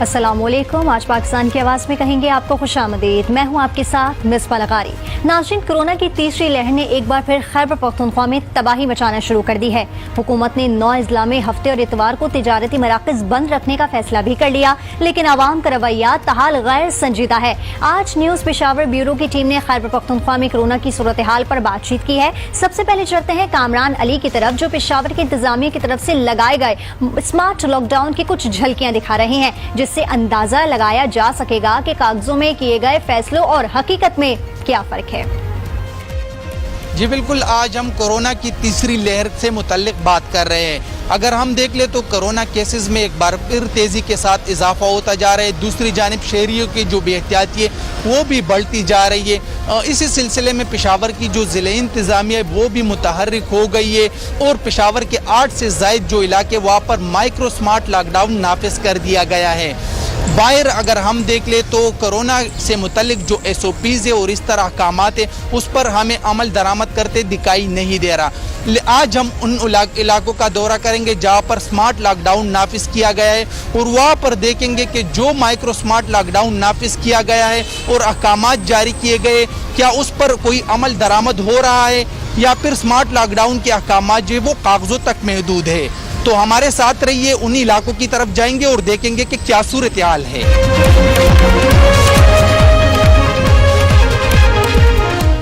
अस्सलामुअलैकुम। आज पाकिस्तान की आवाज़ में कहेंगे आपको खुशामदीद। मैं हूं आपके साथ मिसबा लगारी। नाज़रीन, कोरोना की तीसरी लहर ने एक बार फिर खैबर पख्तूनख्वा में तबाही मचाना शुरू कर दी है। हुकूमत ने 9 अजला में हफ्ते और इतवार को तिजारती मराकज़ बंद रखने का फैसला भी कर लिया, लेकिन आवाम का रवैया ताहाल गैर संजीदा है। आज न्यूज़ पेशावर ब्यूरो की टीम ने खैबर पख्तूनख्वा में कोरोना की सूरत हाल पर बातचीत की है। सबसे पहले चलते हैं कामरान अली की तरफ, जो पेशावर के इंतजामिया की तरफ से लगाए गए स्मार्ट लॉकडाउन की कुछ झलकियां दिखा रहे हैं, जिससे अंदाजा लगाया जा सकेगा कि कागजों में किए गए फैसलों और हकीकत में क्या फर्क है। जी बिल्कुल, आज हम कोरोना की तीसरी लहर से मुतल्लिक बात कर रहे हैं। अगर हम देख ले तो कोरोना केसेस में एक बार फिर तेज़ी के साथ इजाफा होता जा रहा है। दूसरी जानिब शहरियों की जो बेहतियाती है वो भी बढ़ती जा रही है। इसी सिलसिले में पेशावर की जो ज़िले इंतज़ामिया है वो भी मुतहर्रिक हो गई है और पेशावर के 8 से ज़ायद जो इलाके वहाँ पर माइक्रो स्मार्ट लॉकडाउन नाफिज कर दिया गया है। बाहर अगर हम देख ले तो कोरोना से मुतल्लिक जो SOPs है और इस तरह अहकामात है उस पर हमें अमल दरामद करते दिखाई नहीं दे रहा। आज हम उन इलाकों का दौरा करेंगे जहाँ पर स्मार्ट लॉकडाउन नाफिज किया गया है और वहाँ पर देखेंगे कि जो माइक्रो स्मार्ट लॉकडाउन नाफिज किया गया है और अहकामात जारी किए गए, क्या उस पर कोई अमल दरामद हो रहा है या फिर स्मार्ट लॉकडाउन के अहकामात जो है वो कागजों तक महदूद है। तो हमारे साथ रहिए, उन इलाकों की तरफ जाएंगे और देखेंगे कि क्या सूरत हाल है।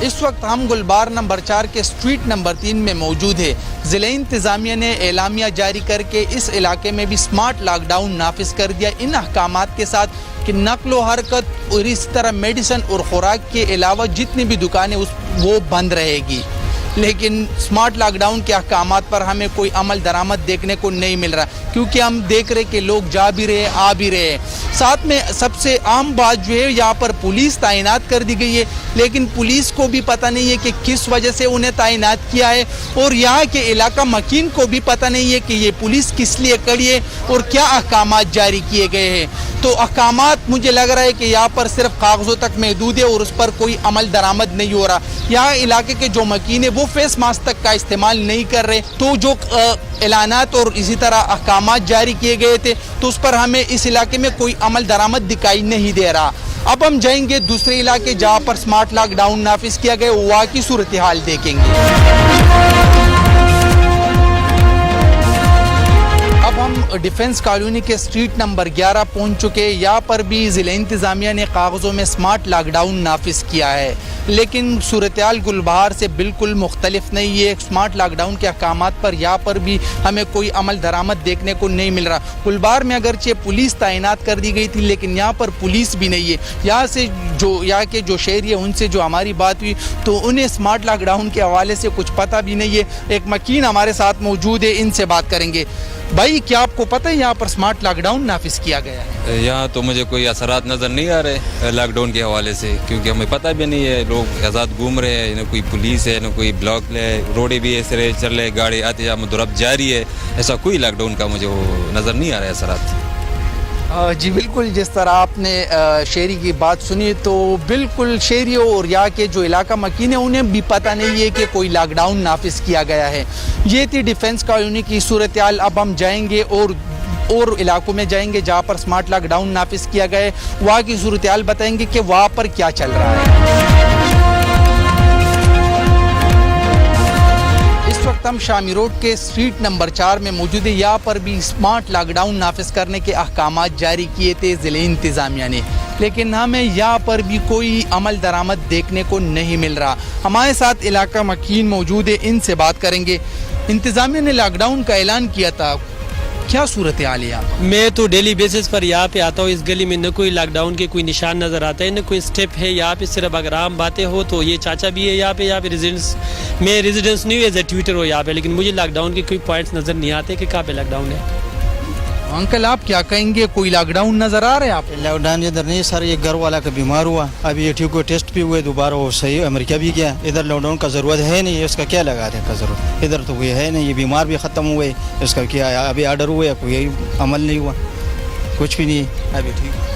इस वक्त हम गुलबार नंबर 4 के स्ट्रीट नंबर 3 में मौजूद है। ज़िले इंतज़ामिया ने एलामिया जारी करके इस इलाके में भी स्मार्ट लॉकडाउन नाफिज कर दिया, इन अहकामात के साथ कि नक्लो हरकत और इस तरह मेडिसिन और खुराक के अलावा जितनी भी दुकानें वो बंद रहेगी। लेकिन स्मार्ट लॉकडाउन के अहकामात पर हमें कोई अमल दरामद देखने को नहीं मिल रहा, क्योंकि हम देख रहे कि लोग जा भी रहे आ भी रहे। साथ में सबसे अहम बात जो है यहाँ पर पुलिस तैनात कर दी गई है, लेकिन पुलिस को भी पता नहीं है कि किस वजह से उन्हें तैनात किया है और यहाँ के इलाका मकीन को भी पता नहीं है कि ये पुलिस किस लिए खड़ी है और क्या अहकामात जारी किए गए हैं। तो अहकामात मुझे लग रहा है कि यहाँ पर सिर्फ कागजों तक महदूद है और उस पर कोई अमल दरामद नहीं हो रहा। यहाँ इलाके के जो मकीन है वो फेस मास्क तक का इस्तेमाल नहीं कर रहे। तो जो ऐलानात और इसी तरह अहकामात जारी किए गए थे तो उस पर हमें इस इलाके में कोई अमल दरामद दिखाई नहीं दे रहा। अब हम जाएंगे दूसरे इलाके जहाँ पर स्मार्ट लॉकडाउन नाफिज किया गया, वहाँ की सूरत हाल देखेंगे। अब हम डिफेंस कॉलोनी के स्ट्रीट नंबर 11 पहुंच चुके हैं। यहाँ पर भी ज़िले इंतज़ामिया ने कागज़ों में स्मार्ट लॉकडाउन नाफिज किया है, लेकिन सूरत-ए-हाल गुलबहार से बिल्कुल मुख्तलिफ नहीं है। स्मार्ट लॉकडाउन के अहकामात पर यहाँ पर भी हमें कोई अमल दरामद देखने को नहीं मिल रहा। गुलबहार में अगरचे पुलिस तैनात कर दी गई थी, लेकिन यहाँ पर पुलिस भी नहीं है। यहाँ के जो शहरी है उनसे जो हमारी बात हुई तो उन्हें स्मार्ट लॉकडाउन के हवाले से कुछ पता भी नहीं है। एक मकीन हमारे साथ मौजूद है, इनसे बात करेंगे। भाई, क्या आपको पता है यहाँ पर स्मार्ट लॉकडाउन नाफिज किया गया है? यहाँ तो मुझे कोई असरात नज़र नहीं आ रहे लॉकडाउन के हवाले से, क्योंकि हमें पता भी नहीं है। लोग आज़ाद घूम रहे हैं, न कोई पुलिस है न कोई ब्लॉक है, रोडें भी ऐसे चल रहे, गाड़ी आते जा मुदरब जारी है। ऐसा कोई लॉकडाउन का मुझे वो नज़र नहीं आ रहा है असरात। जी बिल्कुल, जिस तरह आपने शहरी की बात सुनी तो बिल्कुल शहरियों और यहाँ के जो इलाका मकीन है उन्हें भी पता नहीं है कि कोई लॉकडाउन नाफिज किया गया है। ये थी डिफेंस कॉलोनी की सूरत हाल। अब हम जाएंगे और इलाकों में जाएंगे जहाँ पर स्मार्ट लॉकडाउन नाफिज किया गया है, वहाँ की सूरत हाल बताएंगे कि वहाँ पर क्या चल रहा है। इस वक्त हम शामी रोड के स्ट्रीट नंबर 4 में मौजूद है। यहाँ पर भी स्मार्ट लॉकडाउन नाफिज करने के अहकामात जारी किए थे ज़िले इंतज़ामिया ने, लेकिन हमें यहाँ पर भी कोई अमल दरामद देखने को नहीं मिल रहा। हमारे साथ इलाका मकीन मौजूद है, इनसे बात करेंगे। इंतज़ामिया ने लॉकडाउन का ऐलान किया था, क्या सूरत हाल है यहाँ? मैं तो डेली बेसिस पर यहाँ पे आता हूँ। इस गली में न कोई लॉकडाउन के कोई निशान नज़र आता है, न कोई स्टेप है यहाँ पे। सिर्फ अगर आम बातें हो तो ये चाचा भी है यहाँ पे रेजिडेंस, मैं रेजिडेंस नहीं हूँ, एज ए ट्विटर हो यहाँ पे, लेकिन मुझे लॉकडाउन के कोई पॉइंट्स नज़र नहीं आते कि कहाँ पे लॉकडाउन है। अंकल, आप क्या कहेंगे, कोई लॉकडाउन नज़र आ रहा है आप? लॉकडाउन इधर नहीं सर, ये घर वाला का बीमार हुआ, अभी ये ठीक हुआ, टेस्ट भी हुए, दोबारा वो सही अमेरिका भी गया। इधर लॉकडाउन का ज़रूरत है नहीं, इसका क्या लगा दें का ज़रूरत, इधर तो कोई है नहीं। ये बीमार भी ख़त्म हुए, इसका क्या अभी आर्डर हुआ, कोई अमल नहीं हुआ, कुछ भी नहीं अभी ठीक।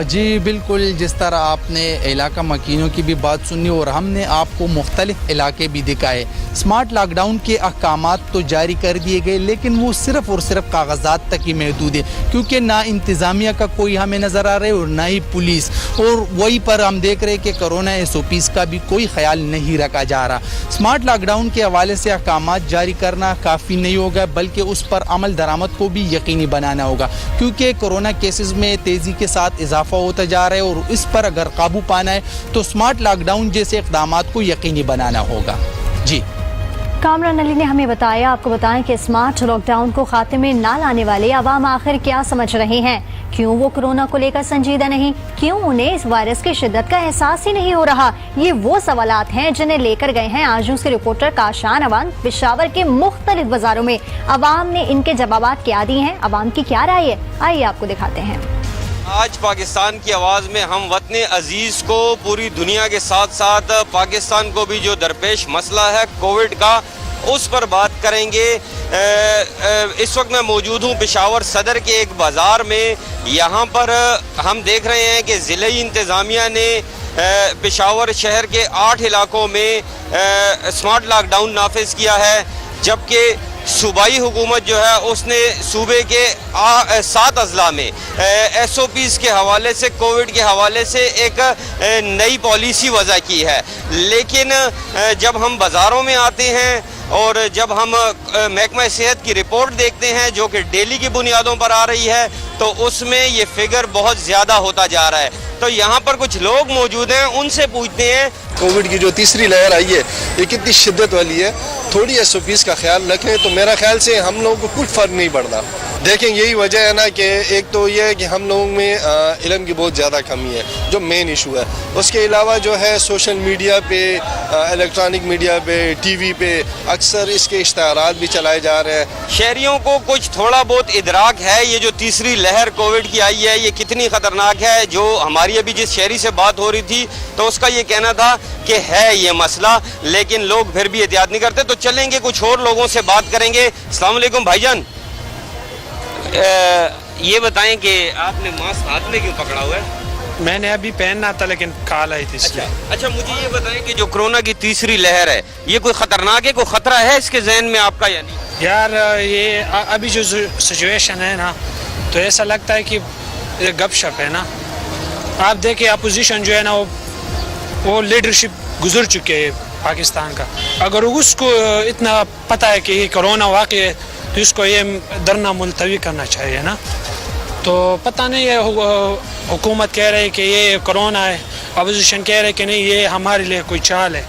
जी बिल्कुल, जिस तरह आप आपने इलाका मकीनों की भी बात सुनी और हमने आपको मुख्तलिफ इलाके भी दिखाए। स्मार्ट लॉकडाउन के अहकामात तो जारी कर दिए गए, लेकिन वो सिर्फ़ और सिर्फ कागजात तक ही महदूद है, क्योंकि ना इंतज़ामिया का कोई हमें नज़र आ रहा है और ना ही पुलिस, और वही पर हम देख रहे हैं कि कोरोना SOPs का भी कोई ख्याल नहीं रखा जा रहा। स्मार्ट लॉकडाउन के हवाले से अहकामात जारी करना काफ़ी नहीं होगा, बल्कि उस पर अमल दरामद को भी यकीनी बनाना होगा, क्योंकि कोरोना केसेस में तेज़ी के साथ इजाफा होता जा रहा है और इस पर अगर काबू पाना है तो स्मार्ट लॉकडाउन जैसे इक़दामात को यकीनी बनाना होगा। जी, कामरान अली ने हमें बताया। आपको बताएं कि स्मार्ट लॉकडाउन को खाते में ना लाने वाले अवाम आखिर क्या समझ रहे हैं? क्यों वो कोरोना को लेकर संजीदा नहीं? क्यों उन्हें इस वायरस की शिद्दत का एहसास ही नहीं हो रहा? ये वो सवालात हैं जिन्हें लेकर गए हैं आज न्यूज़ के रिपोर्टर काशान अवान पेशावर के मुख्तलिफ बाजारों में। अवाम ने इनके जवाबात क्या दिए हैं, अवाम की क्या राय है, आइए आपको दिखाते हैं। आज पाकिस्तान की आवाज़ में हम वतन अजीज़ को, पूरी दुनिया के साथ साथ पाकिस्तान को भी जो दरपेश मसला है कोविड का, उस पर बात करेंगे। इस वक्त मैं मौजूद हूँ पेशावर सदर के एक बाज़ार में। यहाँ पर हम देख रहे हैं कि ज़िले इंतज़ामिया ने पेशावर शहर के 8 इलाकों में स्मार्ट लॉकडाउन नाफिज किया है, जबकि सूबाई हुकूमत जो है उसने सूबे के 7 अजला में SOPs के हवाले से, कोविड के हवाले से एक नई पॉलिसी वज़ा की है। लेकिन जब हम बाज़ारों में आते हैं और जब हम महकमा सेहत की रिपोर्ट देखते हैं जो कि डेली की बुनियादों पर आ रही है, तो उसमें ये फिगर बहुत ज़्यादा होता जा रहा है। तो यहाँ पर कुछ लोग मौजूद हैं, उनसे पूछते हैं। कोविड की जो तीसरी लहर आई है ये कितनी शिद्दत वाली है, थोड़ी SOPs का ख्याल रखें तो मेरा ख्याल से हम लोगों को कुछ फ़र्क नहीं पड़ता। देखें, यही वजह है ना कि एक तो ये है कि हम लोगों में इल्म की बहुत ज़्यादा कमी है, जो मेन इशू है। उसके अलावा जो है सोशल मीडिया पे, इलेक्ट्रॉनिक मीडिया पे, TV पे अक्सर इसके इश्तहारात भी चलाए जा रहे हैं। शहरियों को कुछ थोड़ा बहुत इदराक है ये जो तीसरी लहर कोविड की आई है ये कितनी ख़तरनाक है। जो हमारी अभी जिस शहरी से बात हो रही थी तो उसका ये कहना था कि है ये मसला, लेकिन लोग फिर भी एहतियात नहीं करते। तो चलेंगे कुछ और लोगों से बात करेंगे। अस्सलाम वालेकुम भाईजान, ये बताएं कि आपने मास्क हाथ में क्यों पकड़ा हुआ है? मैंने अभी पहनना था लेकिन काल आई थी इसलिए। अच्छा, मुझे ये बताएं कि जो कोरोना की तीसरी लहर है ये कोई खतरनाक है, कोई खतरा है इसके जहन में आपका या नहीं? यार ये अभी जो सिचुएशन है ना, तो ऐसा लगता है कि गपशप है ना। आप देखिए अपोजिशन जो है ना वो लीडरशिप गुजर चुके हैं पाकिस्तान का। अगर उसको इतना पता है कि ये कोरोना वाक़ई है तो इसको ये धरना मुलतवी करना चाहिए ना। तो पता नहीं है, हुकूमत कह रही है कि ये कोरोना है, अपोजिशन कह रहे हैं कि नहीं ये हमारे लिए कोई चाल है।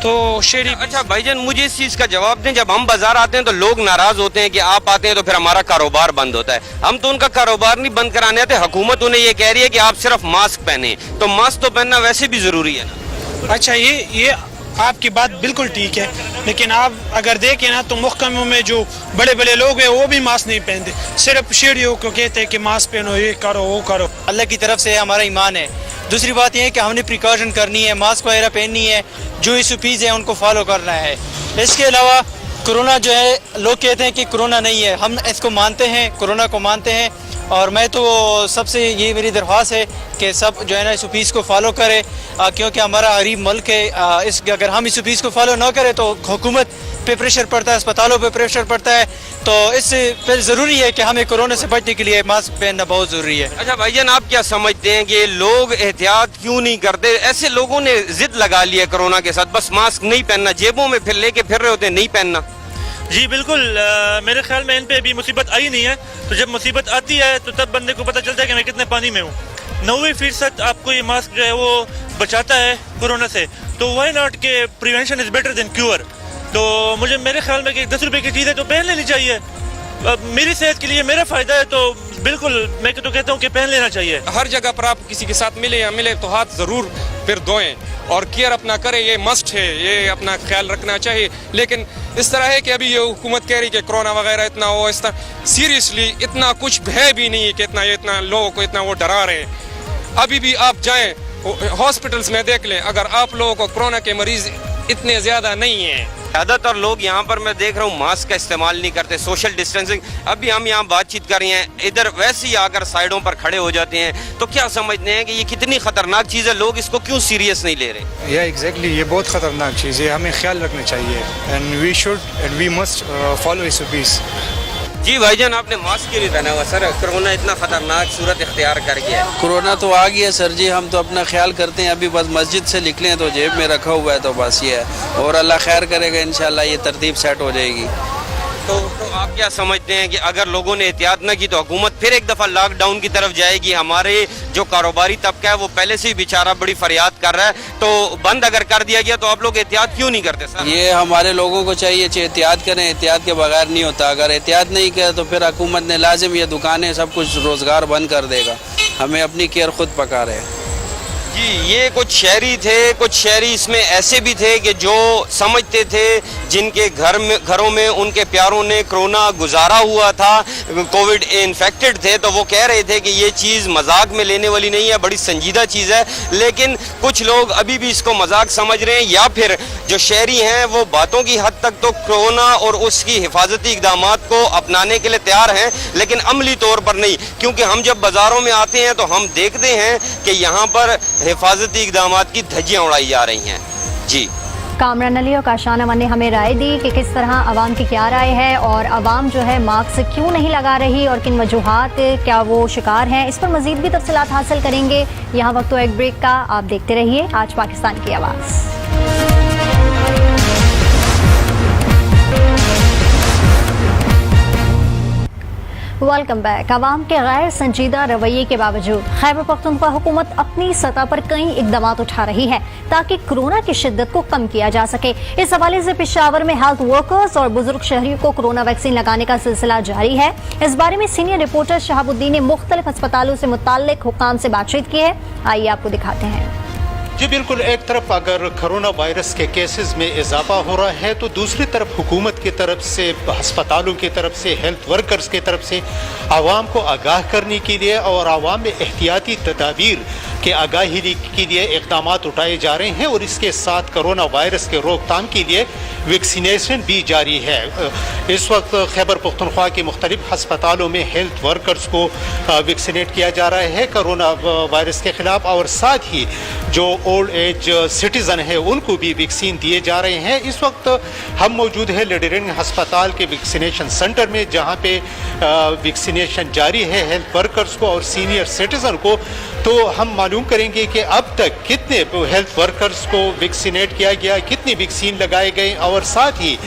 तो शेरी। अच्छा भाईजान, मुझे इस चीज़ का जवाब दें। जब हम बाजार आते हैं तो लोग नाराज़ होते हैं कि आप आते हैं तो फिर हमारा कारोबार बंद होता है। हम तो उनका कारोबार नहीं बंद कराने आते, हुकूमत उन्हें ये कह रही है कि आप सिर्फ मास्क पहने। तो मास्क तो पहनना वैसे भी ज़रूरी है ना। अच्छा, ये आपकी बात बिल्कुल ठीक है, लेकिन आप अगर देखें ना तो महकमों में जो बड़े बड़े लोग हैं वो भी मास्क नहीं पहनते, सिर्फ शेरियों को कहते हैं कि मास्क पहनो, ये करो वो करो। अल्लाह की तरफ से हमारा ईमान है। दूसरी बात यह है कि हमने प्रिकॉशन करनी है, मास्क वगैरह पहननी है, जो SOPs है उनको फॉलो करना है। इसके अलावा कोरोना जो है, लोग कहते हैं कि कोरोना नहीं है, हम इसको मानते हैं, कोरोना को मानते हैं। और मैं तो सबसे ये मेरी दरख्वास्त है कि सब जो है ना SOPs को फॉलो करें, क्योंकि हमारा गरीब मुल्क है। अगर हम SOPs को फॉलो ना करें तो हुकूमत पे प्रेशर पड़ता है, अस्पतालों पे प्रेशर पड़ता है। तो इससे फिर ज़रूरी है कि हमें कोरोना से बचने के लिए मास्क पहनना बहुत ज़रूरी है। अच्छा भाईजान, आप क्या समझते हैं कि लोग एहतियात क्यों नहीं करते? ऐसे लोगों ने जिद लगा ली है कोरोना के साथ, बस मास्क नहीं पहनना, जेबों में फिर लेके फिर रहे होते हैं नहीं पहनना। जी बिल्कुल, मेरे ख्याल में इन पे अभी मुसीबत आई नहीं है। तो जब मुसीबत आती है तो तब बंदे को पता चलता है कि मैं कितने पानी में हूँ। 90% आपको ये मास्क जो है वो बचाता है कोरोना से। तो वाई नॉट के prevention is better than cure. तो मुझे मेरे ख्याल में कि 10 रुपए की चीज़ है तो पहन लेनी चाहिए। मेरी सेहत के लिए मेरा फ़ायदा है तो बिल्कुल मैं तो कहता हूँ कि पहन लेना चाहिए। हर जगह पर आप किसी के साथ मिले या मिले तो हाथ ज़रूर फिर धोएं और केयर अपना करें, ये मस्ट है, ये अपना ख्याल रखना चाहिए। लेकिन इस तरह है कि अभी ये हुकूमत कह रही है कि कोरोना वगैरह इतना हो, इस तरह सीरियसली इतना कुछ है भी नहीं है कि इतना लोगों को इतना वो डरा रहे हैं। अभी भी आप जाएं हॉस्पिटल्स में देख लें, अगर आप लोगों को कोरोना के मरीज़ इतने ज़्यादा नहीं हैं ज़्यादातर लोग यहाँ पर मैं देख रहा हूँ मास्क का इस्तेमाल नहीं करते, सोशल डिस्टेंसिंग। अभी हम यहाँ बातचीत कर रहे हैं, इधर वैसे ही आकर साइडों पर खड़े हो जाते हैं, तो क्या समझते हैं कि ये कितनी खतरनाक चीज़ है, लोग इसको क्यों सीरियस नहीं ले रहे? या एग्जैक्टली, ये बहुत खतरनाक चीज़ है, हमें ख्याल रखना चाहिए and we should and we must follow SOPs। जी भाईजान, आपने मास्क क्यों नहीं पहना हुआ? सर, कोरोना इतना खतरनाक सूरत इख्तियार कर गया है। कोरोना तो आ गया सर जी, हम तो अपना ख्याल करते हैं, अभी बस मस्जिद से निकले तो जेब में रखा हुआ है, तो बस ये है, और अल्लाह खैर करेगा, इंशाल्लाह ये तरतीब सेट हो जाएगी। तो आप क्या समझते हैं कि अगर लोगों ने एहतियात न की तो हुकूमत फिर एक दफ़ा लॉकडाउन की तरफ जाएगी? हमारे जो कारोबारी तबका है वो पहले से ही बेचारा बड़ी फरियाद कर रहा है, तो बंद अगर कर दिया गया तो आप लोग एहतियात क्यों नहीं करते सर? ये हमारे लोगों को चाहिए एहतियात करें, एहतियात के बगैर नहीं होता। अगर एहतियात नहीं किया तो फिर हुकूमत ने लाजिम ये दुकानें सब कुछ रोज़गार बंद कर देगा। हमें अपनी केयर खुद पका रहे हैं। जी, ये कुछ शहरी थे, कुछ शहरी इसमें ऐसे भी थे कि जो समझते थे, जिनके घरों में उनके प्यारों ने कोरोना गुजारा हुआ था, कोविड इन्फेक्टेड थे, तो वो कह रहे थे कि ये चीज़ मजाक में लेने वाली नहीं है, बड़ी संजीदा चीज़ है। लेकिन कुछ लोग अभी भी इसको मजाक समझ रहे हैं, या फिर जो शहरी हैं वो बातों की हद तक तो कोरोना और उसकी हिफाजती इक़दामात को अपनाने के लिए तैयार हैं, लेकिन अमली तौर पर नहीं। क्योंकि हम जब बाज़ारों में आते हैं तो हम देखते हैं कि यहाँ पर हिफाजती इक़दामात की धज्जियाँ उड़ाई जा रही हैं। जी, कामरान अली और काशान अमन ने हमें राय दी कि किस तरह आवाम की क्या राय है, और आवाम जो है मास्क क्यों नहीं लगा रही और किन वजूहात क्या वो शिकार हैं, इस पर मजीद भी तफसीलात हासिल करेंगे। यहाँ वक्त तो एक ब्रेक का, आप देखते रहिए आज पाकिस्तान की आवाज़। Welcome back. आवाम के गैर संजीदा रवैये के बावजूद खैबर पख्तूनख्वा हुकूमत अपनी सतह पर कई इकदाम उठा रही है ताकि कोरोना की शिद्दत को कम किया जा सके। इस हवाले से पेशावर में हेल्थ वर्कर्स और बुजुर्ग शहरियों को कोरोना वैक्सीन लगाने का सिलसिला जारी है। इस बारे में सीनियर रिपोर्टर शहाबुद्दीन ने मुख्तलिफ अस्पतालों से मुताल्लिक हुक्काम से बातचीत की है। आइए आपको दिखाते हैं। जी बिल्कुल, एक तरफ अगर कोरोना वायरस के केसेस में इजाफा हो रहा है तो दूसरी तरफ हुकूमत की तरफ से, अस्पतालों की तरफ से, हेल्थ वर्कर्स की तरफ से आवाम को आगाह करने के लिए और आवाम में एहतियाती तदाबीर के आगाही के लिए इक़दाम उठाए जा रहे हैं, और इसके साथ कोरोना वायरस के रोकथाम के लिए वैक्सीनेशन भी जारी है। इस वक्त खैबर पख्तूनख्वा के मुख्तलिफ अस्पतालों में हेल्थ वर्कर्स को वैक्सीनेट किया जा रहा है कोरोना वायरस के ख़िलाफ़, और साथ ही जो ओल्ड एज सिटीज़न है उनको भी वैक्सीन दिए जा रहे हैं। इस वक्त हम मौजूद हैं लेडी अस्पताल के वैक्सीनेशन सेंटर में, जहां पे वैक्सीनेशन जारी है हेल्थ वर्कर्स को और सीनियर सिटीज़न को। तो हम मालूम करेंगे कि अब तक कितने हेल्थ वर्कर्स को वैक्सीनेट किया गया, कितनी वैक्सीन लगाए गए, और साथ ही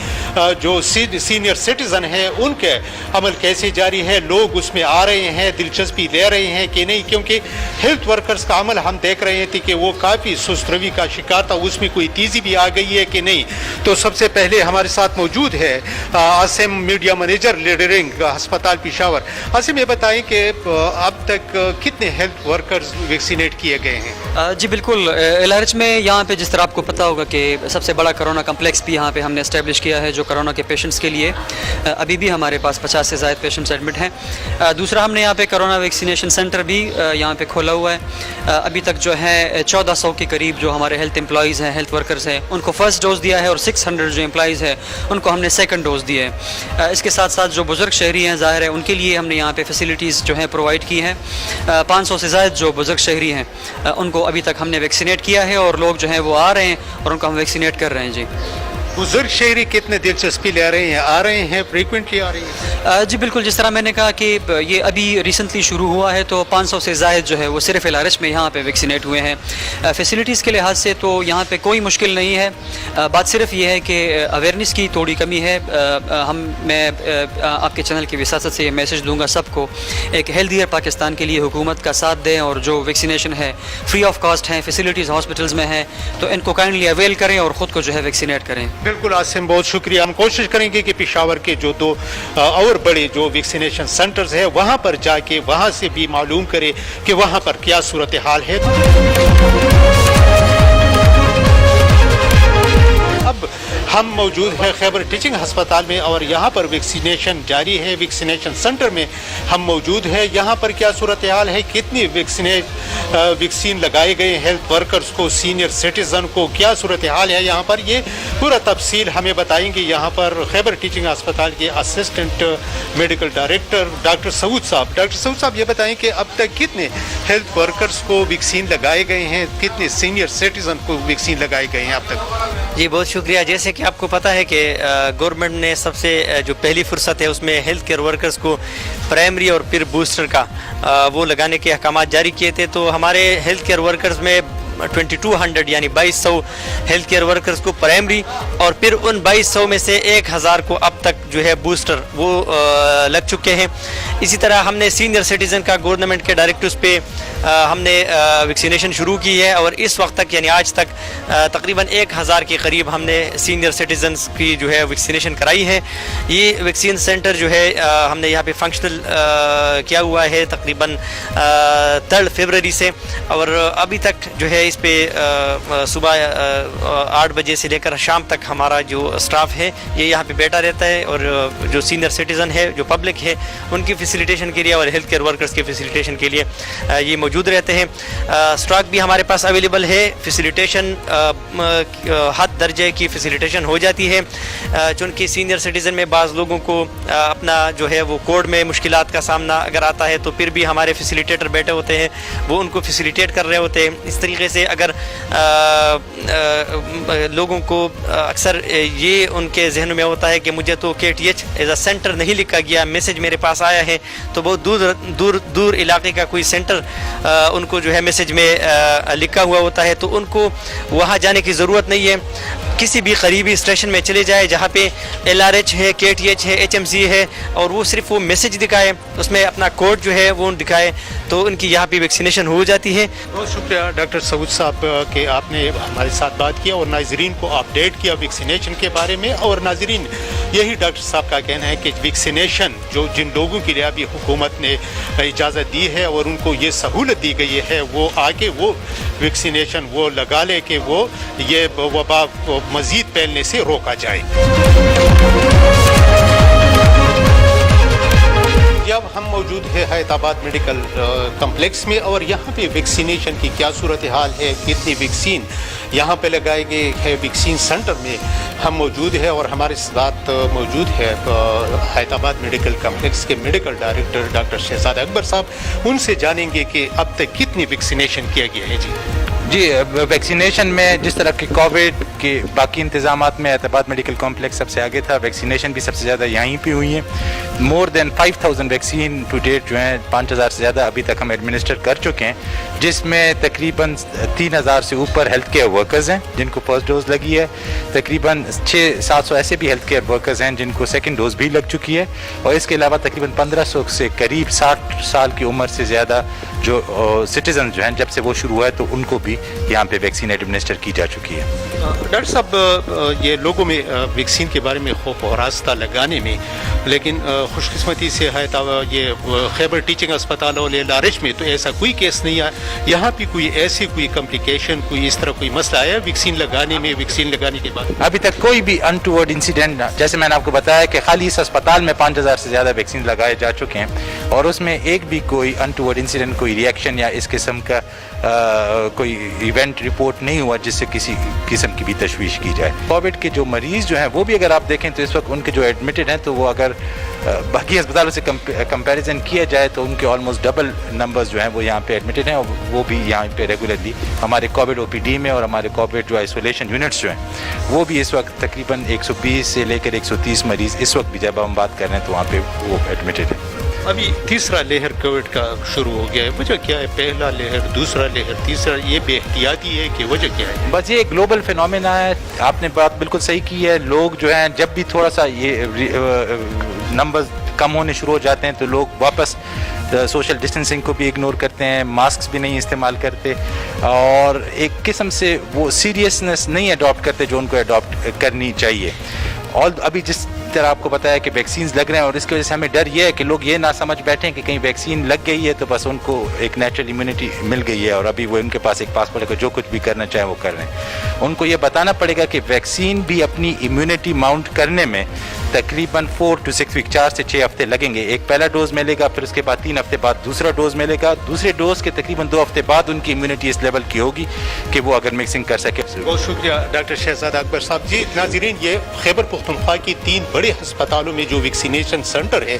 जो सीनियर सिटीज़न हैं उनके अमल कैसे जारी है, लोग उसमें आ रहे हैं, दिलचस्पी ले रहे हैं कि नहीं। क्योंकि हेल्थ वर्कर्स का अमल हम देख रहे थे कि वो काफ़ी सुस्त रवि का शिकार था, उसमें कोई तेज़ी भी आ गई है कि नहीं। तो सबसे पहले हमारे साथ मौजूद है आसिम, मीडिया मैनेजर लीडरिंग अस्पताल पेशावर। आसिम, ये बताएं कि अब तक कितने हेल्थ वर्कर्स वैक्सीनेट किए गए हैं? जी बिल्कुल, LRH में यहाँ पे जिस तरह आपको पता होगा कि सबसे बड़ा कोरोना कम्प्लेक्स भी यहाँ पे हमने इस्टेब्लिश किया है जो कोरोना के पेशेंट्स के लिए। अभी भी हमारे पास 50 से ज़ायद पेशेंट्स एडमिट हैं। दूसरा, हमने यहाँ पे कोरोना वैक्सीनेशन सेंटर भी यहाँ पे खोला हुआ है। अभी तक जो है 1400 के करीब जो हमारे हेल्थ एम्प्लॉइज़ हैं, हेल्थ वर्कर्स हैं, उनको फर्स्ट डोज दिया है, और 600 जो एम्प्लॉइज़ हैं उनको हमने सेकंड डोज दिया है। इसके साथ साथ जो बुजुर्ग शहरी हैं, ज़ाहिर है उनके लिए हमने यहाँ पे फैसिलिटीज़ जो हैं प्रोवाइड की हैं। 500 से ज़ायद जो बुजुर्ग शहरी हैं उनको अभी तक हमने वैक्सीनेट किया है, और लोग जो हैं वो आ रहे हैं और उनको हम वैक्सीनेट कर रहे हैं। जी, बुजुर्ग शहरी कितने दिलचस्पी ले रहे हैं, आ रहे हैं, फ्रीक्वेंटली आ रही हैं? जी बिल्कुल, जिस तरह मैंने कहा कि ये अभी रिसेंटली शुरू हुआ है, तो 500 से ज़ायद जो है वो सिर्फ LRH में यहाँ पे वैक्सीनेट हुए हैं। फैसिलिटीज़ के लिहाज से तो यहाँ पे कोई मुश्किल नहीं है। बात सिर्फ ये है कि अवेयरनेस की थोड़ी कमी है। मैं आपके चैनल की विसासत से ये मैसेज दूँगा सबको, एक हेल्थियर पाकिस्तान के लिए हुकूमत का साथ दें, और जो वैक्सीनेशन है फ्री ऑफ कॉस्ट है, फैसिलिटीज़ हॉस्पिटल्स में है, तो इनको काइंडली अवेल करें और ख़ुद को जो है वैक्सीनेट करें। बिल्कुल आसिम, बहुत शुक्रिया। हम कोशिश करेंगे कि पेशावर के जो 2 और बड़े जो वैक्सीनेशन सेंटर्स है वहाँ पर जाके वहाँ से भी मालूम करें कि वहाँ पर क्या सूरत हाल है। अब हम मौजूद हैं खैबर टीचिंग अस्पताल में और यहाँ पर वैक्सीनेशन जारी है। वैक्सीनेशन सेंटर में हम मौजूद हैं। यहाँ पर क्या सूरत हाल है, कितनी वैक्सीन लगाए गए हेल्थ वर्कर्स को, सीनियर सिटीजन को, क्या सूरत हाल है यहाँ पर, ये पूरा तफसील हमें बताएंगे यहाँ पर खैबर टीचिंग अस्पताल के assistant medical director doctor Saud साहब। डॉक्टर सऊद साहब, ये बताएं कि अब तक कितने हेल्थ वर्कर्स को वैक्सीन लगाए गए हैं, कितने सीनियर सिटीजन को वैक्सीन लगाए गए हैं अब तक? जी बहुत शुक्रिया। जैसे कि आपको पता है कि गवर्नमेंट ने सबसे जो पहली फुर्सत है उसमें हेल्थ केयर वर्कर्स को प्राइमरी और फिर बूस्टर का वो लगाने के अहकाम जारी किए थे। तो हमारे हेल्थ केयर वर्कर्स में 2200 यानी 2200 हेल्थ केयर वर्कर्स को प्राइमरी और फिर उन 2200 में से 1000 को अब तक जो है बूस्टर वो लग चुके हैं। इसी तरह हमने सीनियर सिटीज़न का गवर्नमेंट के डायरेक्टिव्स पे हमने वैक्सीनेशन शुरू की है और इस वक्त तक यानी आज तक तकरीबन 1000 के करीब हमने सीनियर सिटीजन्स की जो है वैक्सीनेशन कराई है। ये वैक्सीन सेंटर जो है हमने यहाँ पे फंक्शनल किया हुआ है तकरीबन 3 फरवरी से और अभी तक जो है इस पे सुबह 8 बजे से लेकर शाम तक हमारा जो स्टाफ है ये यहाँ पे बैठा रहता है और जो सीनियर सिटीज़न है, जो पब्लिक है, उनकी फैसिलिटेशन के लिए और हेल्थ केयर वर्कर्स के फैसिलिटेशन के लिए ये मौजूद रहते हैं। स्टॉक भी हमारे पास अवेलेबल है। फैसिलिटेशन हद दर्जे की फैसिलिटेशन हो जाती है चूँकि सीनियर सिटीज़न में बाज़ लोगों को अपना जो है वो कोड में मुश्किलात का सामना अगर आता है तो फिर भी हमारे फैसिलिटेटर बैठे होते हैं, वो उनको फैसिलिटेट कर रहे होते हैं। इस तरीके से अगर लोगों को अक्सर ये उनके जहन में होता है कि मुझे तो KTH एज अ सेंटर नहीं लिखा गया, मैसेज मेरे पास आया है, तो बहुत दूर इलाके का कोई सेंटर उनको जो है मैसेज में लिखा हुआ होता है तो उनको वहाँ जाने की ज़रूरत नहीं है। किसी भी करीबी स्टेशन में चले जाए जहाँ पे LRH है, KTH है, HMC है और वो सिर्फ वो मैसेज दिखाए, उसमें अपना कोड जो है वो दिखाए तो उनकी यहाँ पे वैक्सीनेशन हो जाती है। बहुत शुक्रिया डॉक्टर सऊद साहब कि आपने हमारे साथ बात किया और नाजरीन को अपडेट किया वैक्सीनेशन के बारे में। और नाजरीन, यही डॉक्टर साहब का कहना है कि वैक्सीनेशन जो जिन लोगों के लिए अभी हुकूमत ने इजाज़त दी है और उनको ये सहूलत दी गई है वो आके वो वैक्सीनेशन वो लगा ले कि वो ये वबा मज़ीद फैलने से रोका जाए। अब हम मौजूद है हैदराबाद मेडिकल कम्प्लेक्स में और यहाँ पे वैक्सीनेशन की क्या सूरत हाल है, कितनी वैक्सीन यहाँ पे लगाए गए है। वैक्सीन सेंटर में हम मौजूद है और हमारे साथ मौजूद है हैदराबाद मेडिकल कम्प्लेक्स के medical director doctor Shahzad Akbar साहब। उनसे जानेंगे कि अब तक कितनी वैक्सीनेशन किया गया है। जी, वैक्सीनेशन में जिस तरह की कोविड के बाकी इंतजामात में हैदराबाद मेडिकल कॉम्प्लेक्स सबसे आगे था, वैक्सीनेशन भी सबसे ज़्यादा यहीं पे हुई है। More than 5000 vaccine to date जो हैं 5000 से ज़्यादा अभी तक हम एडमिनिस्टर कर चुके हैं, जिसमें तकरीबन 3000 से ऊपर हेल्थ केयर वर्कर्स हैं जिनको फर्स्ट डोज लगी है। तकरीबन 600-700 ऐसे भी हेल्थ केयर वर्कर्स हैं जिनको सेकेंड डोज भी लग चुकी है और इसके अलावा तकरीबन 1500 से करीब 60 साल की उम्र से ज़्यादा जो सिटीजन जो हैं जब से वो शुरू हुआ है तो उनको भी यहाँ पे वैक्सीन एडमिनिस्टर की जा चुकी है। डॉक्टर साहब, ये लोगों में वैक्सीन के बारे में खौफ और रास्ता लगाने में, लेकिन खुशकिस्मती से है ये खैबर टीचिंग अस्पताल और LRH में तो ऐसा कोई केस नहीं आया। यहाँ पे कोई ऐसी कोई कम्प्लिकेशन, कोई इस तरह कोई मसला आया वैक्सीन लगाने में? वैक्सीन लगाने के बाद अभी तक कोई भी अनटूवर्ड इंसिडेंट, जैसे मैंने आपको बताया कि खाली इस अस्पताल में 5000 से ज़्यादा वैक्सीन लगाए जा चुके हैं और उसमें एक भी कोई अनटूवर्ड इंसिडेंट, कोई रिएक्शन या इस किस्म का कोई इवेंट रिपोर्ट नहीं हुआ जिससे किसी किस्म की भी तशवीश की जाए। कोविड के जो मरीज़ जो हैं वो भी अगर आप देखें तो इस वक्त उनके जो एडमिटेड हैं तो वो अगर बाकी अस्पतालों से कंपैरिजन किया जाए तो उनके ऑलमोस्ट डबल नंबर्स जो हैं वो यहाँ पे एडमिटेड हैं और वो भी यहाँ पे रेगुलरली हमारे कोविड OPD में और हमारे कोविड जो आइसोलेशन यूनिट्स जो हैं वो भी इस वक्त तकरीबन 120 से लेकर 130 मरीज़ इस वक्त भी जब हम बात कर रहे हैं तो वहाँ पे वो एडमिटेड है। अभी तीसरा लहर कोविड का शुरू हो गया है, वजह क्या है? पहला लहर, दूसरा लहर, तीसरा, ये बेहतियाती है कि वजह क्या है? बस ये ग्लोबल फिनोमेना है। आपने बात बिल्कुल सही की है। लोग जो हैं जब भी थोड़ा सा ये नंबर्स कम होने शुरू हो जाते हैं तो लोग वापस सोशल डिस्टेंसिंग को भी इग्नोर करते हैं, मास्क भी नहीं इस्तेमाल करते और एक किस्म से वो सीरियसनेस नहीं अडॉप्ट करते जो उनको अडॉप्ट करनी चाहिए। और अभी जिस طرح آپ کو پتا ہے کہ ویکسینز لگ رہے ہیں، اور اس کی وجہ سے ہمیں ڈر یہ ہے کہ لوگ یہ نہ سمجھ بیٹھیں کہ کہیں ویکسین لگ گئی ہے تو بس ان کو ایک نیچرل امیونٹی مل گئی ہے اور ابھی وہ ان کے پاس ایک پاسپورٹ ہے کہ جو کچھ بھی کرنا چاہیں وہ کر رہے ہیں. ان کو یہ بتانا پڑے گا کہ ویکسین بھی اپنی امیونٹی ماؤنٹ کرنے میں تقریباً 4 to 6 weeks 4 سے 6 ہفتے لگیں گے. ایک پہلا ڈوز ملے گا، پھر اس کے بعد 3 ہفتے بعد دوسرا ڈوز ملے گا. دوسرے ڈوز کے تقریباً 2 ہفتے بعد ان کی امیونٹی اس لیول کی ہوگی کہ وہ اگر مکسنگ کر سکے. بہت شکریہ ڈاکٹر شہزاد اکبر صاحب. جی ناظرین، یہ خیبر پختونخوا کی 3 بڑے ہسپتالوں میں جو ویکسینیشن سینٹر ہے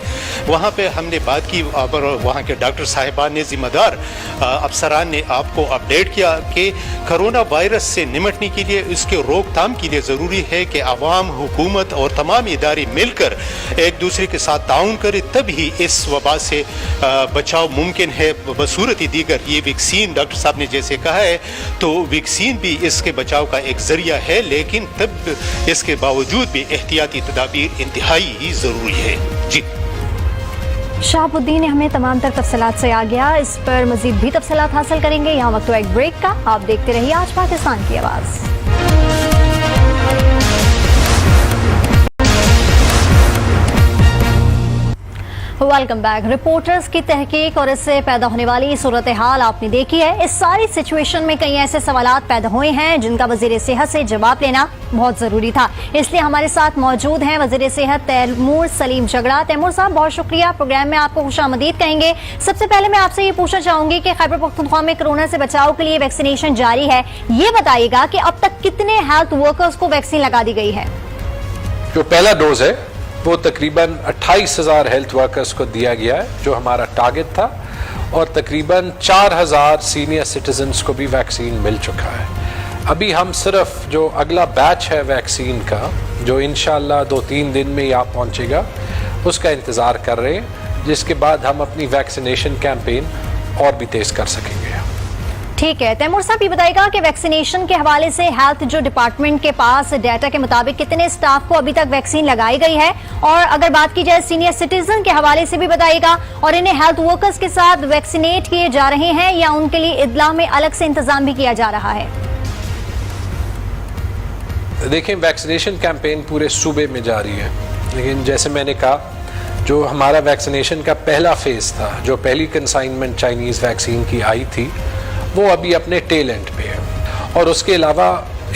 وہاں پہ ہم نے بات کی اور وہاں کے ڈاکٹر صاحبان نے، ذمہ دار افسران نے آپ کو اپڈیٹ کیا کہ کرونا وائرس سے نمٹنے کے لیے، اس کے روک تھام کے لیے ضروری ہے کہ عوام، حکومت اور تمام ادارے مل کر ایک دوسرے کے ساتھ تعاون کرے، تب ہی اس وبا سے بچاؤ ممکن ہے. بصورت دیگر یہ ویکسین ڈاکٹر صاحب نے جیسے کہا ہے تو ویکسین بھی اس کے بچاؤ کا ایک ذریعہ ہے، لیکن تب اس کے باوجود بھی احتیاطی تدابیر انتہائی ہی ضروری ہے. جی شہاب الدین نے ہمیں تمام تر تفصیلات سے آ گیا. اس پر مزید بھی تفصیلات حاصل کریں گے. یہاں وقت ایک بریک کا. آپ دیکھتے رہیے آج پاکستان کی آواز. Welcome back. رپورٹرز کی تحقیق اور اس سے پیدا ہونے والی صورتحال آپ نے دیکھی ہے. اس ساری سچویشن میں کئی ایسے سوالات پیدا ہوئے ہیں جن کا وزیر صحت سے جواب لینا بہت ضروری تھا. اس لیے ہمارے ساتھ موجود ہیں وزیر صحت تیمور سلیم جگڑا. تیمور صاحب بہت شکریہ. پروگرام میں آپ کو خوش آمدید کہیں گے. سب سے پہلے میں آپ سے یہ پوچھنا چاہوں گی کہ خیبر پختونخوا میں کورونا سے بچاؤ کے لیے ویکسینیشن جاری ہے. یہ بتائیے گا کہ اب تک کتنے ہیلتھ ورکرز کو ویکسین لگا دی گئی ہے؟ جو پہلا ڈوز ہے وہ تقریباً 28,000 ہیلتھ ورکرز کو دیا گیا ہے جو ہمارا ٹارگٹ تھا، اور تقریباً 4,000 سینئر سٹیزنز کو بھی ویکسین مل چکا ہے. ابھی ہم صرف جو اگلا بیچ ہے ویکسین کا جو انشاءاللہ 2-3 دن میں یہاں پہنچے گا اس کا انتظار کر رہے ہیں، جس کے بعد ہم اپنی ویکسینیشن کیمپین اور بھی تیز کر سکیں گے. ٹھیک ہے. تیمور صاحب یہ بتائیے گا کہ ویکسینیشن کے حوالے سے ہیلتھ جو ڈپارٹمنٹ کے پاس ڈیٹا کے مطابق کتنے اسٹاف کو ابھی تک ویکسین لگائی گئی ہے، اور اگر بات کی جائے سینئر سٹیزن کے حوالے سے بھی بتائیے گا، اور انہیں ہیلتھ ورکرز کے ساتھ ویکسینیٹ کیے جا رہے ہیں یا ان کے لیے اضلاع میں الگ سے انتظام بھی کیا جا رہا ہے؟ دیکھیں ویکسینیشن کیمپین پورے صوبے میں جاری ہے، لیکن جیسے میں نے کہا جو ہمارا ویکسینیشن کا پہلا فیز تھا، جو پہلی کنسائنمنٹ چائنیز ویکسین کی آئی تھی، وہ ابھی اپنے ٹیل اینڈ پہ ہے. اور اس کے علاوہ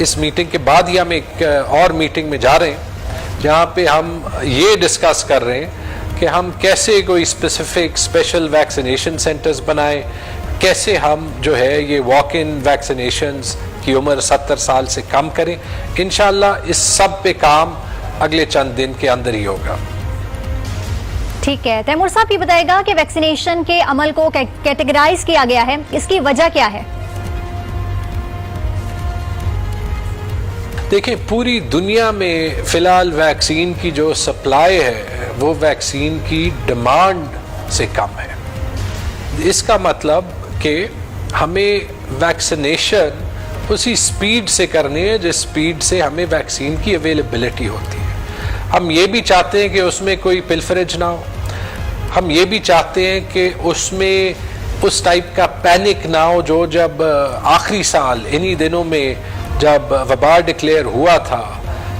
اس میٹنگ کے بعد ہی ہم ایک اور میٹنگ میں جا رہے ہیں جہاں پہ ہم یہ ڈسکس کر رہے ہیں کہ ہم کیسے کوئی اسپیسیفک اسپیشل ویکسینیشن سینٹرز بنائیں، کیسے ہم جو ہے یہ واک ان ویکسینیشنز کی عمر 70 سال سے کم کریں. انشاءاللہ اس سب پہ کام اگلے چند دن کے اندر ہی ہوگا. ٹھیک ہے. تیمور صاحب یہ بتائے گا کہ ویکسینیشن کے عمل کو کیٹیگرائز کیا گیا ہے، اس کی وجہ کیا ہے؟ دیکھیں پوری دنیا میں فی الحال ویکسین کی جو سپلائی ہے وہ ویکسین کی ڈیمانڈ سے کم ہے. اس کا مطلب کہ ہمیں ویکسینیشن اسی سپیڈ سے کرنی ہے جس سپیڈ سے ہمیں ویکسین کی اویلیبلٹی ہوتی ہے. ہم یہ بھی چاہتے ہیں کہ اس میں کوئی پلفریج نہ ہو، ہم یہ بھی چاہتے ہیں کہ اس میں اس ٹائپ کا پینک نہ ہو جو جب آخری سال انہی دنوں میں جب وبا ڈکلیئر ہوا تھا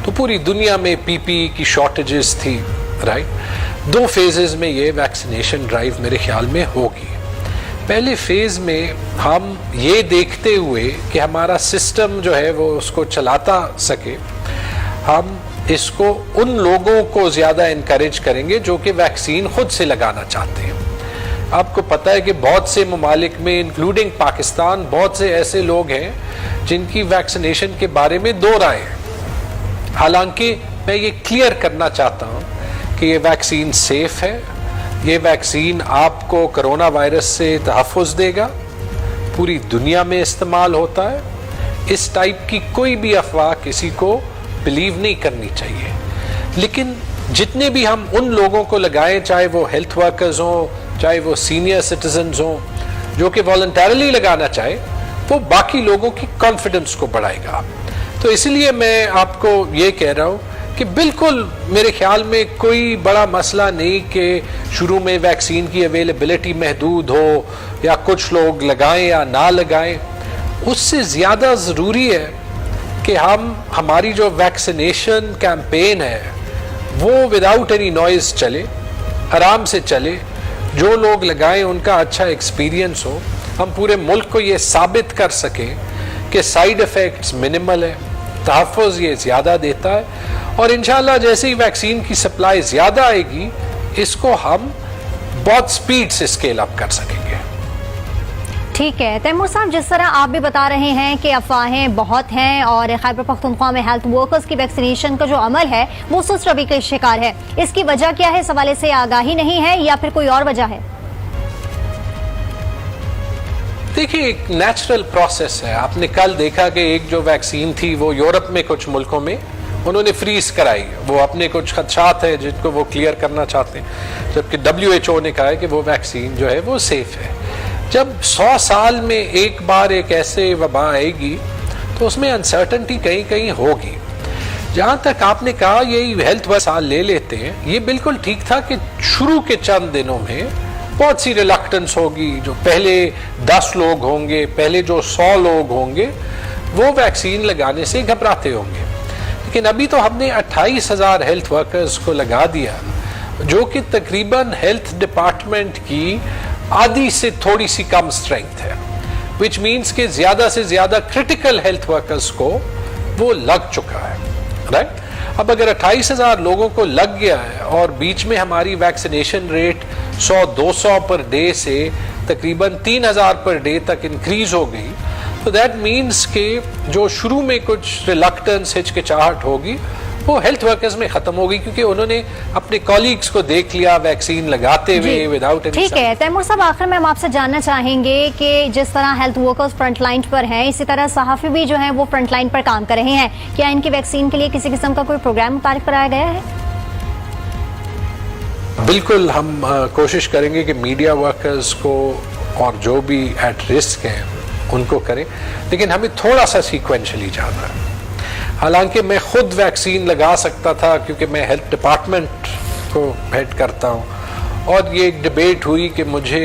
تو پوری دنیا میں پی پی کی شارٹیجز تھی. رائٹ 2 فیزز میں یہ ویکسینیشن ڈرائیو میرے خیال میں ہوگی. پہلے فیز میں ہم یہ دیکھتے ہوئے کہ ہمارا سسٹم جو ہے وہ اس کو چلاتا سکے، ہم اس کو ان لوگوں کو زیادہ انکریج کریں گے جو کہ ویکسین خود سے لگانا چاہتے ہیں. آپ کو پتہ ہے کہ بہت سے ممالک میں انکلوڈنگ پاکستان بہت سے ایسے لوگ ہیں جن کی ویکسینیشن کے بارے میں 2 رائے ہیں. حالانکہ میں یہ کلیئر کرنا چاہتا ہوں کہ یہ ویکسین سیف ہے، یہ ویکسین آپ کو کرونا وائرس سے تحفظ دے گا، پوری دنیا میں استعمال ہوتا ہے. اس ٹائپ کی کوئی بھی افواہ کسی کو بلیو نہیں کرنی چاہیے. لیکن جتنے بھی ہم ان لوگوں کو لگائیں، چاہے وہ ہیلتھ ورکرز ہوں، چاہے وہ سینئر سٹیزنز ہوں، جو کہ والنٹیرلی لگانا چاہے، وہ باقی لوگوں کی کانفیڈنس کو بڑھائے گا. تو اس لیے میں آپ کو یہ کہہ رہا ہوں کہ بالکل میرے خیال میں کوئی بڑا مسئلہ نہیں کہ شروع میں ویکسین کی اویلیبلٹی محدود ہو یا کچھ لوگ لگائیں یا نہ لگائیں. اس سے زیادہ ضروری ہے کہ ہماری جو ویکسینیشن کیمپین ہے وہ وداؤٹ اینی نوائز چلے, آرام سے چلے, جو لوگ لگائیں ان کا اچھا ایکسپیرینس ہو, ہم پورے ملک کو یہ ثابت کر سکیں کہ سائیڈ ایفیکٹس منیمل ہے, تحفظ یہ زیادہ دیتا ہے, اور انشاءاللہ جیسے ہی ویکسین کی سپلائی زیادہ آئے گی اس کو ہم بہت سپیڈ سے اسکیل اپ کر سکیں گے. ٹھیک ہے تیمور صاحب, جس طرح آپ بھی بتا رہے ہیں کہ افواہیں بہت ہیں اور خیبر پختونخوا میں ہیلتھ ورکرز کی ویکسینیشن کا جو عمل ہے وہ سست روی کا شکار ہے, اس کی وجہ کیا ہے؟ اس حوالے سے آگاہی نہیں ہے یا پھر کوئی اور وجہ ہے؟ دیکھیے ایک نیچرل پروسیس ہے. آپ نے کل دیکھا کہ ایک جو ویکسین تھی وہ یورپ میں کچھ ملکوں میں انہوں نے فریز کرائی, وہ اپنے کچھ خدشات ہیں جن کو وہ کلیئر کرنا چاہتے ہیں, جبکہ WHO نے کہا ہے کہ وہ ویکسین جو ہے وہ سیف ہے. جب 100 سال میں ایک بار ایک ایسے وبا آئے گی تو اس میں انسرٹنٹی کہیں کہیں ہوگی. جہاں تک آپ نے کہا یہ ہیلتھ سال لے لیتے ہیں, یہ بالکل ٹھیک تھا کہ شروع کے چند دنوں میں بہت سی ریلکٹنس ہوگی, جو پہلے 10 لوگ ہوں گے, پہلے جو 100 لوگ ہوں گے وہ ویکسین لگانے سے گھبراتے ہوں گے. لیکن ابھی تو ہم نے 28,000 ہیلتھ ورکرز کو لگا دیا, جو کہ تقریباً ہیلتھ ڈپارٹمنٹ کی آدھی سے تھوڑی سی کم اسٹرینتھ ہے, وچ مینس کہ زیادہ سے زیادہ کرٹیکل ہیلتھ ورکرز کو وہ لگ چکا ہے. رائٹ, اب اگر 28,000 لوگوں کو لگ گیا ہے اور بیچ میں ہماری ویکسینیشن ریٹ 100-200 پر ڈے سے تقریباً 3,000 پر ڈے تک انکریز ہو گئی, تو دیٹ مینس کہ جو شروع میں کچھ ریلکٹنس ہچکچاہٹ ہوگی وہ ہیلتھ ورکرز میں ختم ہوگی, کیونکہ انہوں نے اپنے کولیگز کو دیکھ لیا ویکسین لگاتے ہوئے وداؤٹ اینی. ٹھیک ہے تیمور صاحب, آخر میں ہم آپ سے جاننا چاہیں گے کہ جس طرح ہیلتھ ورکرز فرنٹ لائن پر ہیں, اسی طرح صحافی بھی جو ہیں وہ فرنٹ لائن پر کام کر رہے ہیں, کیا ان کی ویکسین کے لیے کسی قسم کا کوئی پروگرام متعارف کرایا گیا ہے؟ بالکل, ہم کوشش کریں گے کہ میڈیا ورکرز کو اور جو بھی ایٹ رسک ہیں ان کو کریں, لیکن ہمیں تھوڑا سا سیکوینشلی جانا ہے. حالانکہ میں خود ویکسین لگا سکتا تھا کیونکہ میں ہیلتھ ڈپارٹمنٹ کو ہیڈ کرتا ہوں, اور یہ ایک ڈبیٹ ہوئی کہ مجھے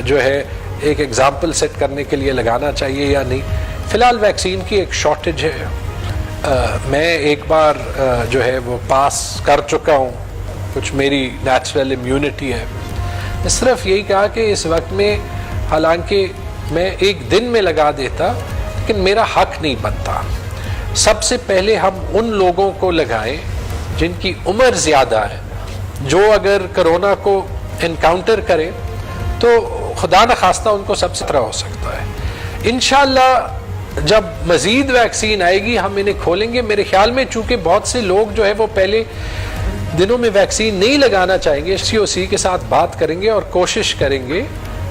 جو ہے ایک ایگزامپل سیٹ کرنے کے لیے لگانا چاہیے یا نہیں. فی الحال ویکسین کی ایک شارٹیج ہے, میں ایک بار جو ہے وہ پاس کر چکا ہوں, کچھ میری نیچرل امیونٹی ہے. میں صرف یہی کہا کہ اس وقت میں حالانکہ میں ایک دن میں لگا دیتا لیکن میرا حق نہیں بنتا. سب سے پہلے ہم ان لوگوں کو لگائیں جن کی عمر زیادہ ہے, جو اگر کرونا کو انکاؤنٹر کریں تو خدا نخواستہ ان کو سب سے خطرہ ہو سکتا ہے. انشاءاللہ جب مزید ویکسین آئے گی ہم انہیں کھولیں گے. میرے خیال میں چونکہ بہت سے لوگ جو ہے وہ پہلے دنوں میں ویکسین نہیں لگانا چاہیں گے, COC کے ساتھ بات کریں گے اور کوشش کریں گے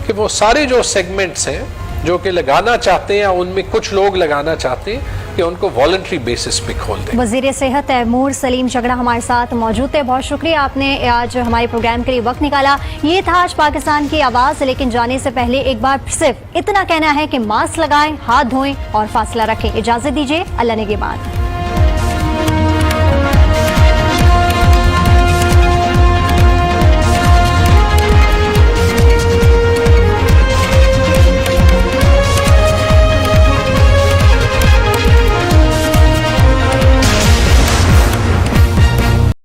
کہ وہ سارے جو سیگمنٹس ہیں جو کہ لگانا چاہتے ہیں یا ان میں کچھ لوگ لگانا چاہتے ہیں کہ ان کو والنٹری بیسس پہ کھول دیں. وزیر صحت تیمور سلیم جگڑا ہمارے ساتھ موجود تھے, بہت شکریہ آپ نے آج ہمارے پروگرام کے لیے وقت نکالا. یہ تھا آج پاکستان کی آواز, لیکن جانے سے پہلے ایک بار صرف اتنا کہنا ہے کہ ماسک لگائیں, ہاتھ دھوئیں اور فاصلہ رکھیں. اجازت دیجیے, اللہ نگہبان.